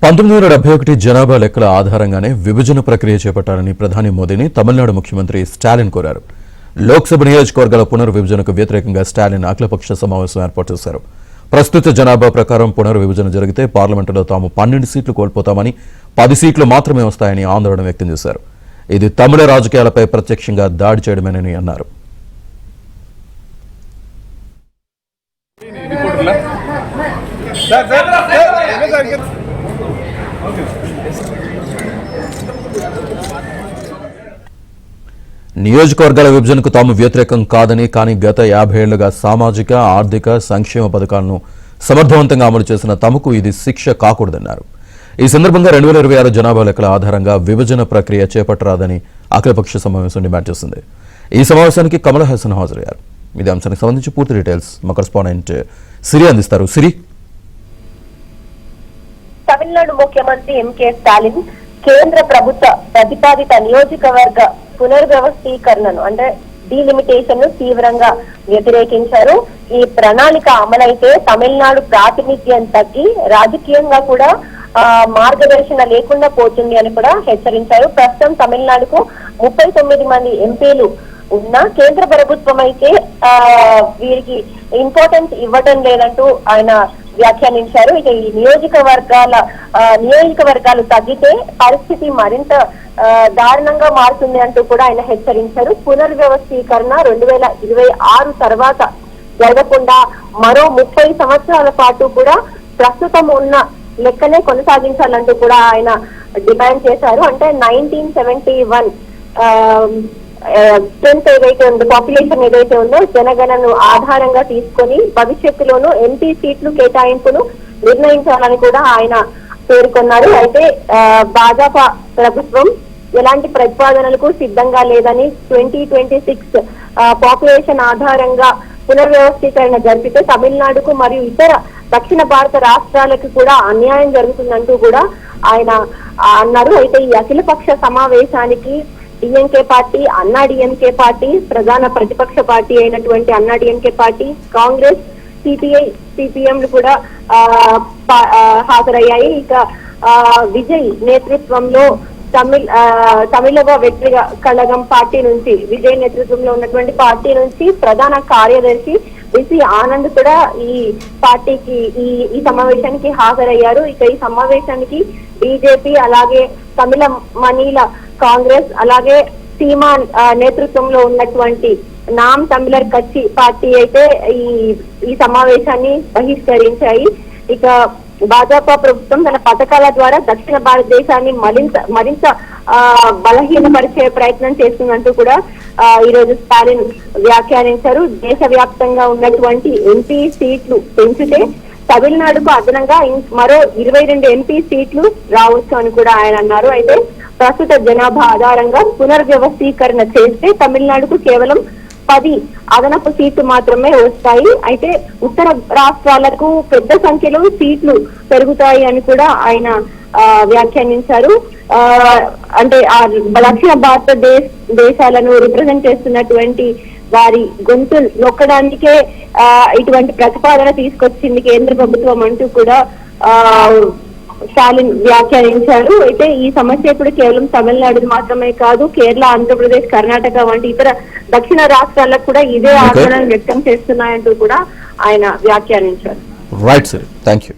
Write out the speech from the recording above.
1971 జనాభా లెక్కల ఆధారంగానే విభజన ప్రక్రియ చేపట్టాలని ప్రధాని మోదీని తమిళనాడు ముఖ్యమంత్రి స్టాలిన్ కోరారు. లోక్సభ నియోజకవర్గాల పునర్విభజనకు వ్యతిరేకంగా స్టాలిన్ అఖిలపక్ష సమావేశం ఏర్పాటు చేశారు. ప్రస్తుత జనాభా ప్రకారం పునర్విభజన జరిగితే పార్లమెంటులో తాము 12 సీట్లు కోల్పోతామని, 10 సీట్లు మాత్రమే వస్తాయని ఆందోళన వ్యక్తం చేశారు. ఇది తమిళ రాజకీయాలపై ప్రత్యక్షంగా దాడి చేయడమేనని అన్నారు. నియోజకవర్గాల విభజనకు తాము వ్యతిరేకం కాదని, కానీ గత 50 ఏళ్లుగా సామాజిక, ఆర్థిక సంక్షేమ పథకాలను సమర్థవంతంగా అమలు చేసిన తమకు ఇది శిక్ష కాకూడదన్నారు. ఈ సందర్భంగా 2026 జనాభా లెక్కల ఆధారంగా విభజన ప్రక్రియ చేపట్టరాదని అఖిలపక్ష సమావేశం డిమాండ్ చేసింది. ఈ సమావేశానికి కమల్ హాసన్ హాజరయ్యారు. ఇదే అంశానికి సంబంధించి పూర్తి డీటెయిల్స్ మా కరెస్పాండెంట్ సిరి అందిస్తారు. సిరి, తమిళనాడు ముఖ్యమంత్రి ఎంకే స్టాలిన్ కేంద్ర ప్రభుత్వ ప్రతిపాదిత నియోజకవర్గ పునర్వ్యవస్థీకరణను అంటే డీలిమిటేషన్ ను తీవ్రంగా వ్యతిరేకించారు. ఈ ప్రణాళిక అమలైతే తమిళనాడు ప్రాతినిధ్యం తగ్గి రాజకీయంగా కూడా మార్గదర్శన లేకుండా పోతుంది అని కూడా హెచ్చరించారు. ప్రస్తుతం తమిళనాడుకు 39 మంది ఎంపీలు ఉన్న కేంద్ర ప్రభుత్వం అయితే వీరికి ఇంపార్టెన్స్ ఇవ్వటం లేదంటూ ఆయన వ్యాఖ్యానించారు. ఇక ఈ నియోజకవర్గాలు తగ్గితే పరిస్థితి మరింత దారుణంగా మారుతుంది అంటూ కూడా ఆయన హెచ్చరించారు. పునర్వ్యవస్థీకరణ 2026 తర్వాత జరగకుండా మరో 30 సంవత్సరాల పాటు కూడా ప్రస్తుతం ఉన్న లెక్కనే కొనసాగించాలంటూ కూడా ఆయన డిమాండ్ చేశారు. అంటే 1971 స్ట్రెంత్ ఏదైతే ఉందో, పాపులేషన్ ఏదైతే ఉందో జనగణను ఆధారంగా తీసుకొని భవిష్యత్తులోనూ ఎంపీ సీట్లు కేటాయింపును నిర్ణయించాలని కూడా ఆయన పేర్కొన్నారు. అయితే భాజపా ప్రభుత్వం ఎలాంటి ప్రతిపాదనలకు సిద్ధంగా లేదని, 2026 పాపులేషన్ ఆధారంగా పునర్వ్యవస్థీకరణ జరిపితే తమిళనాడుకు మరియు ఇతర దక్షిణ భారత రాష్ట్రాలకు కూడా అన్యాయం జరుగుతుందంటూ కూడా ఆయన అన్నారు. అయితే ఈ అఖిలపక్ష సమావేశానికి డిఎంకే పార్టీ, అన్నా డిఎంకే పార్టీ, ప్రధాన ప్రతిపక్ష పార్టీ అయినటువంటి అన్నా డిఎంకే పార్టీ, కాంగ్రెస్, సిపిఐ, సిపిఎంలు కూడా హాజరయ్యాయి. ఇక విజయ్ నేతృత్వంలో తమిళగ వ్యక్తిగత కళగం పార్టీ నుంచి, విజయ్ నేతృత్వంలో ఉన్నటువంటి పార్టీ నుంచి ప్రధాన కార్యదర్శి విసి ఆనంద్ కూడా ఈ పార్టీకి ఈ సమావేశానికి హాజరయ్యారు. ఇక ఈ సమావేశానికి బీజేపీ, అలాగే తమిళ మనీల కాంగ్రెస్, అలాగే సీమాన్ నేతృత్వంలో ఉన్నటువంటి నామ్ తమిళర్ కచ్చి పార్టీ అయితే ఈ సమావేశాన్ని బహిష్కరించాయి. ఇక భాజపా ప్రభుత్వం తన పథకాల ద్వారా దక్షిణ భారతదేశాన్ని మరింత బలహీనపరిచే ప్రయత్నం చేస్తుందంటూ కూడా ఈ రోజు స్టాలిన్ వ్యాఖ్యానించారు. దేశవ్యాప్తంగా ఉన్నటువంటి ఎంపీ సీట్లు పెంచితే తమిళనాడుకు అదనంగా మరో 22 ఎంపీ సీట్లు రావచ్చు అని కూడా ఆయన అన్నారు. అయితే ప్రస్తుత జనాభా ఆధారంగా పునర్వ్యవస్థీకరణ చేస్తే తమిళనాడుకు కేవలం 10 అదనపు సీట్లు మాత్రమే వస్తాయి. అయితే ఉత్తర రాష్ట్రాలకు పెద్ద సంఖ్యలో సీట్లు పెరుగుతాయి అని కూడా ఆయన వ్యాఖ్యానించారు. అంటే దక్షిణ భారతదేశాలను రిప్రజెంట్ చేస్తున్నటువంటి వారి గొంతు నొక్కడానికే ఇటువంటి ప్రతిపాదన తీసుకొచ్చింది కేంద్ర ప్రభుత్వం అంటూ కూడా స్టాలిన్ వ్యాఖ్యానించారు. అయితే ఈ సమస్య ఇప్పుడు కేవలం తమిళనాడు మాత్రమే కాదు, కేరళ, ఆంధ్రప్రదేశ్, కర్ణాటక వంటి ఇతర దక్షిణ రాష్ట్రాలకు కూడా ఇదే ఆందోళన వ్యక్తం చేస్తున్నాయంటూ కూడా ఆయన వ్యాఖ్యానించారు. Right sir, thank you.